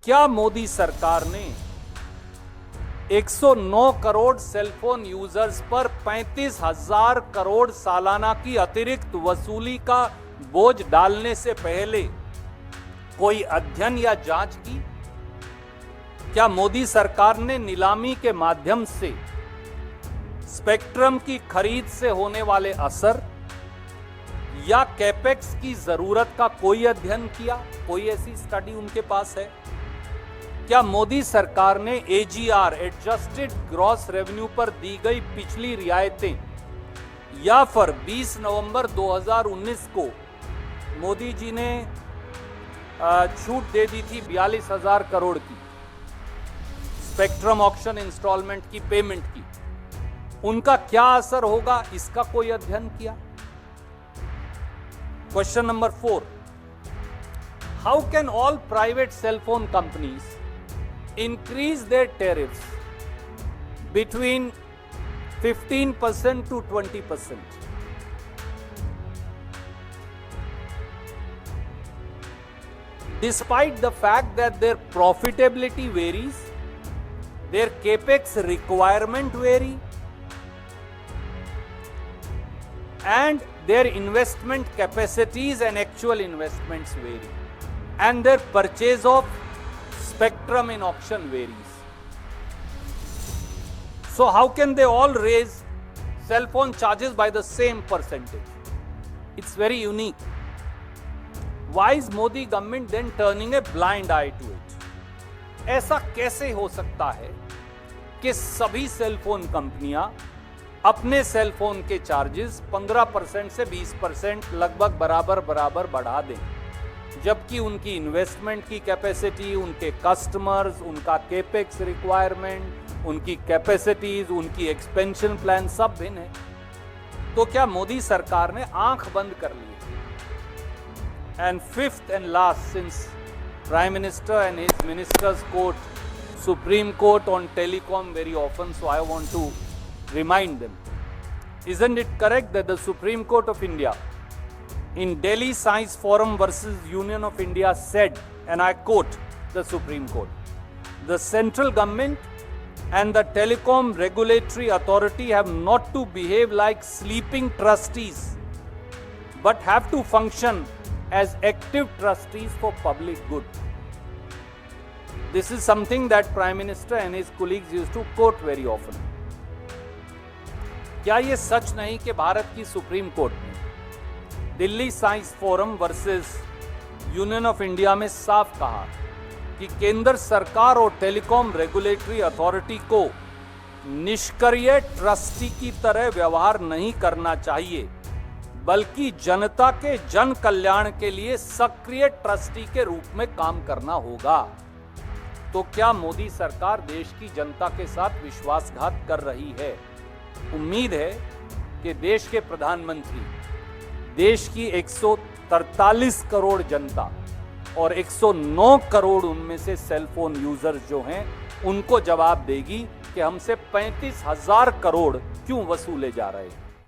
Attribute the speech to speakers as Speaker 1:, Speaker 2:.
Speaker 1: क्या मोदी सरकार ने 109 करोड़ सेलफोन यूजर्स पर 35,000 करोड़ सालाना की अतिरिक्त वसूली का बोझ डालने से पहले कोई अध्ययन या जांच की? क्या मोदी सरकार ने नीलामी के माध्यम से स्पेक्ट्रम की खरीद से होने वाले असर या कैपेक्स की जरूरत का कोई अध्ययन किया? कोई ऐसी स्टडी उनके पास है? क्या मोदी सरकार ने एजीआर एडजस्टेड ग्रॉस रेवेन्यू पर दी गई पिछली रियायतें या फिर 20 नवंबर 2019 को मोदी जी ने छूट दे दी थी 42,000 करोड़ की स्पेक्ट्रम ऑक्शन इंस्टॉलमेंट की पेमेंट की, उनका क्या असर होगा, इसका कोई अध्ययन किया? Question number 4, how can all private sale phone companies increase their tariffs between 15% to 20%? Despite the fact that their profitability varies, their capex requirement vary, and their investment capacities and actual investments vary, and their purchase of spectrum in auction varies. So how can they all raise cell phone charges by the same percentage? It's very unique. Why is Modi government then turning a blind eye to it? ऐसा कैसे हो सकता है कि सभी cell phone कंपनियां अपने cell phone के चार्जेस 15% से 20% लगभग बराबर बढ़ा दें, जबकि उनकी इन्वेस्टमेंट की कैपेसिटी, उनके कस्टमर्स, उनका केपेक्स रिक्वायरमेंट, उनकी कैपेसिटीज, उनकी एक्सपेंशन प्लान सब भिन्न है? तो क्या मोदी सरकार ने आंख बंद कर ली? And fifth and last, since prime minister and his ministers quote supreme court on telecom very often, so I want to remind them, isn't it correct that the Supreme Court of India in Delhi Science Forum versus Union of India said, and I quote the Supreme Court, the central government and the telecom regulatory authority have not to behave like sleeping trustees but have to function as active trustees for public good. This is something that Prime Minister and his colleagues used to quote very often. क्या ये सच नहीं कि भारत की supreme court ने Delhi science forum versus union of India में साफ कहा कि केंद्र सरकार और टेलीकॉम रेगुलेटरी अथॉरिटी को निष्क्रिय ट्रस्टी की तरह व्यवहार नहीं करना चाहिए, बल्कि जनता के जन कल्याण के लिए सक्रिय ट्रस्टी के रूप में काम करना होगा? तो क्या मोदी सरकार देश की जनता के साथ विश्वासघात कर रही है? उम्मीद है कि देश के प्रधानमंत्री देश की 143 करोड़ जनता और 109 करोड़ उनमें से सेलफोन यूजर्स जो हैं उनको जवाब देगी कि हमसे 35,000 करोड़ क्यों वसूले जा रहे हैं।